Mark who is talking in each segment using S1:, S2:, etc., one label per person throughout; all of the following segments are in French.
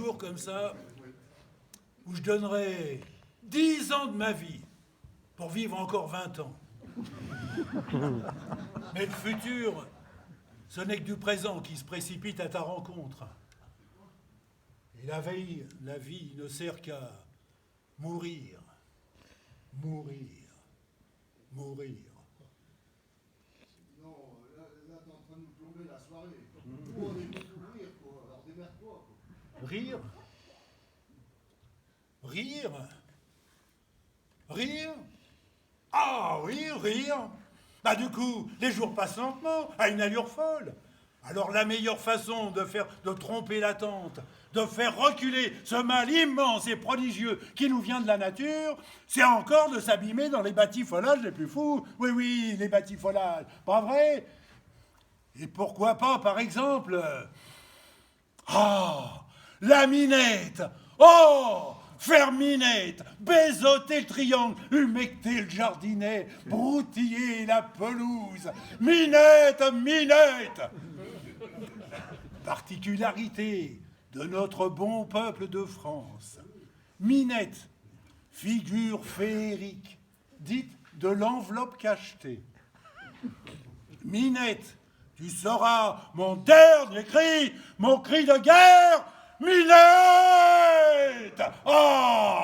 S1: jour comme ça où je donnerais 10 ans de ma vie pour vivre encore 20 ans. Mais le futur, ce n'est que du présent qui se précipite à ta rencontre. Et la vie ne sert qu'à mourir, mourir, mourir.
S2: Non, là t'es en train de nous plomber la soirée. On est venu pour rire, quoi. Alors démerde-toi, quoi.
S1: Rire? Rire? Rire? Ah oui, rire. Bah du coup, les jours passent lentement, à une allure folle. Alors la meilleure façon de tromper l'attente, de faire reculer ce mal immense et prodigieux qui nous vient de la nature, c'est encore de s'abîmer dans les batifolages les plus fous. Oui, oui, les batifolages, pas vrai? Et pourquoi pas, par exemple, la minette. Oh, faire minette, baisoter le triangle, humecter le jardinet, broutiller la pelouse. Minette, minette. Particularité de notre bon peuple de France. Minette, figure féerique, dite de l'enveloppe cachetée. Minette, tu seras mon dernier cri, mon cri de guerre, Minette! Oh!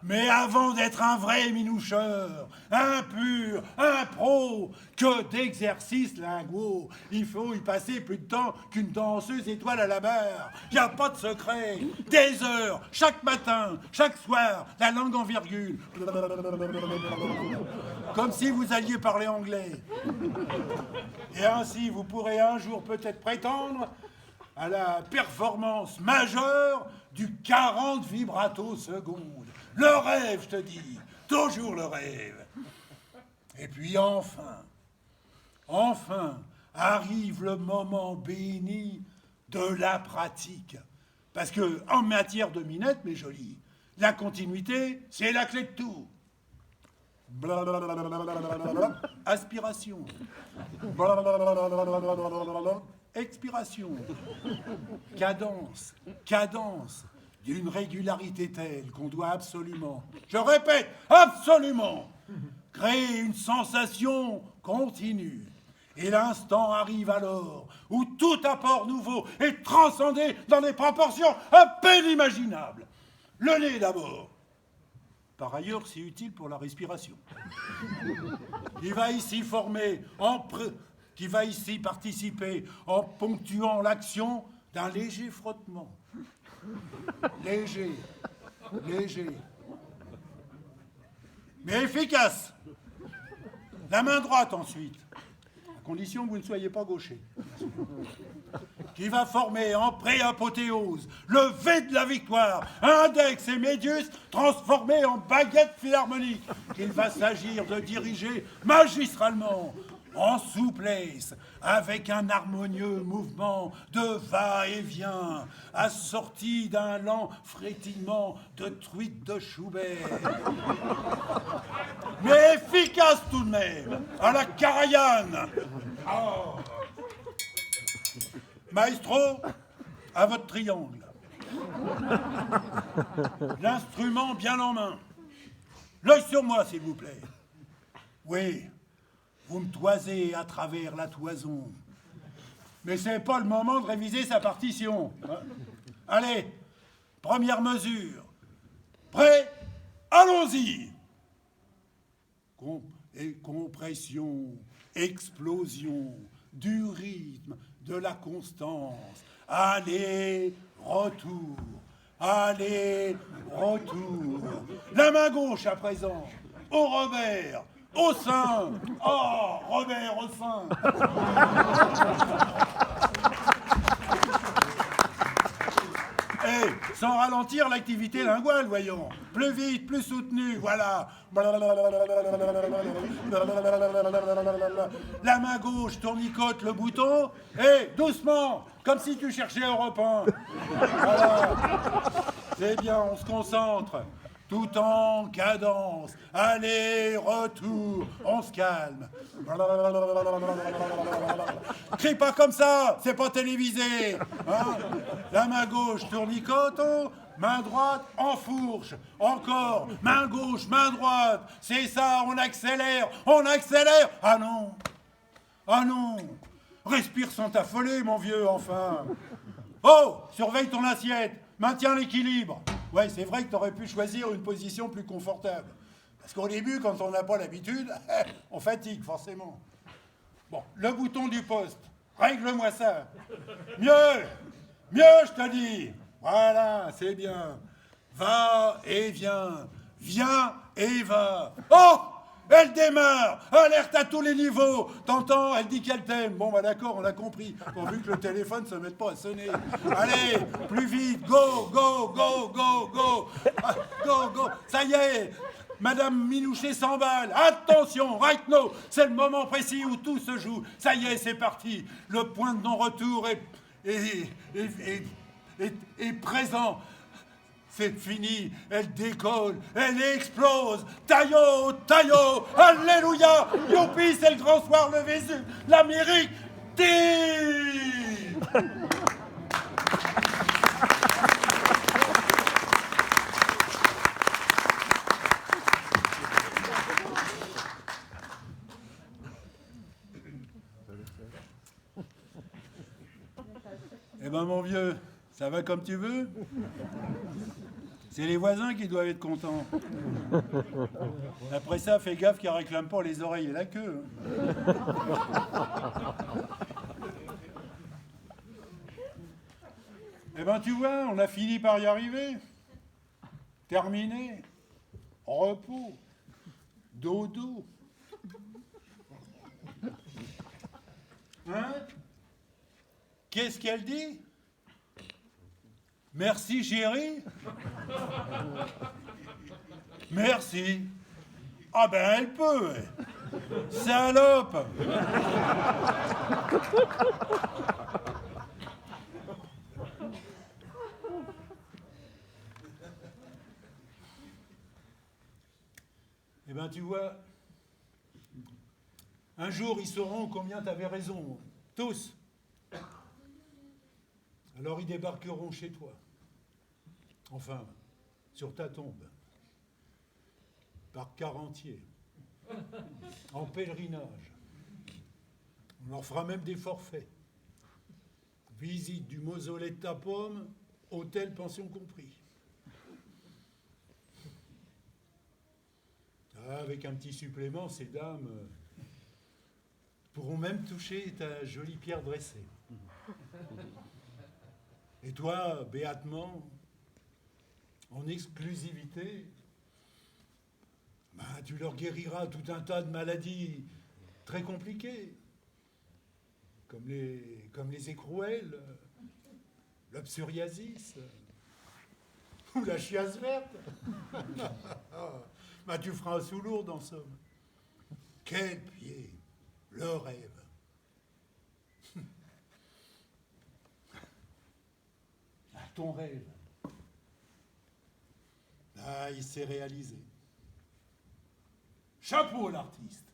S1: Mais avant d'être un vrai minoucheur, un pur, un pro, que d'exercices linguaux, il faut y passer plus de temps qu'une danseuse étoile à la barre. Y a pas de secret. Des heures, chaque matin, chaque soir, la langue en virgule. Comme si vous alliez parler anglais. Et ainsi, vous pourrez un jour peut-être prétendre à la performance majeure du 40 vibrato secondes. Le rêve, je te dis, toujours le rêve. Et puis enfin, arrive le moment béni de la pratique. Parce que, en matière de minette, mes jolis, la continuité, c'est la clé de tout. Aspiration. Expiration. Cadence. D'une régularité telle qu'on doit absolument, je répète, absolument, créer une sensation continue. Et l'instant arrive alors où tout apport nouveau est transcendé dans des proportions à peine imaginables. Le nez d'abord. Par ailleurs, c'est utile pour la respiration. Qui va ici participer en ponctuant l'action d'un léger frottement. Léger, mais efficace. La main droite ensuite, à condition que vous ne soyez pas gaucher, qui va former en pré-apothéose le V de la victoire, index et médius transformés en baguette philharmonique, qu'il va s'agir de diriger magistralement, en souplesse, avec un harmonieux mouvement de va-et-vient, assorti d'un lent frétillement de truite de Schubert. Mais efficace tout de même, à la Karajan. Oh. Maestro, à votre triangle. L'instrument bien en main. L'œil sur moi, s'il vous plaît. Oui. Vous me toisez à travers la toison. Mais c'est pas le moment de réviser sa partition. Allez, première mesure. Prêt? Allons-y. Compression, explosion, du rythme, de la constance. Allez, retour. Allez, retour. La main gauche à présent. Au Robert. Au sein. Oh, Robert, au sein. Et sans ralentir l'activité linguale, voyons. Plus vite, plus soutenu, voilà. La main gauche tournicote le bouton. Et doucement, comme si tu cherchais Europe 1. Voilà. C'est bien, on se concentre. tout en cadence, allez, retour, on se calme. Crie pas comme ça, c'est pas télévisé. Hein, la main gauche tournicote, main droite enfourche. Encore, main gauche, main droite. C'est ça, on accélère, on accélère. Ah non, ah non. Respire sans t'affoler, mon vieux, enfin. Oh, surveille ton assiette, maintiens l'équilibre. Ouais, c'est vrai que t'aurais pu choisir une position plus confortable. Parce qu'au début, quand on n'a pas l'habitude, on fatigue, forcément. Bon, le bouton du poste, règle-moi ça. Mieux, mieux, je te dis. Voilà, c'est bien. Va et viens, viens et va. Oh! Elle démarre, alerte à tous les niveaux. T'entends, elle dit qu'elle t'aime. Bon, bah d'accord, on l'a compris. Pourvu que le téléphone ne se mette pas à sonner. Allez, plus vite, go, go, go, go, go. Ah, go, go. Ça y est, Madame Minouchet s'emballe. Attention, right now, c'est le moment précis où tout se joue. Ça y est, c'est parti. Le point de non-retour est présent. C'est fini, elle décolle, elle explose. Taillot, taillot, alléluia, youpi, c'est le grand soir, le Vésuve, l'Amérique, tire. Eh ben mon vieux, ça va comme tu veux? C'est les voisins qui doivent être contents. Après ça, fais gaffe qu'ils ne réclament pas les oreilles et la queue. Eh ben tu vois, on a fini par y arriver. Terminé. Repos. Dodo. Hein? Qu'est-ce qu'elle dit? Merci, chérie. Merci. Ah ben, elle peut. Salope. Eh ben, tu vois, un jour, ils sauront combien t'avais raison. Tous. Alors, ils débarqueront chez toi. Enfin, sur ta tombe, par quart entier, en pèlerinage. On leur fera même des forfaits. Visite du mausolée de ta pomme, hôtel, pension compris. Ah, avec un petit supplément, ces dames pourront même toucher ta jolie pierre dressée. Et toi, béatement, en exclusivité, ben, tu leur guériras tout un tas de maladies très compliquées, comme les écrouelles, le psoriasis, ou la chiasse verte. Ben, tu feras un sous-lourd, en somme. Quel pied, le rêve. Ton rêve. Ah, il s'est réalisé. Chapeau l'artiste.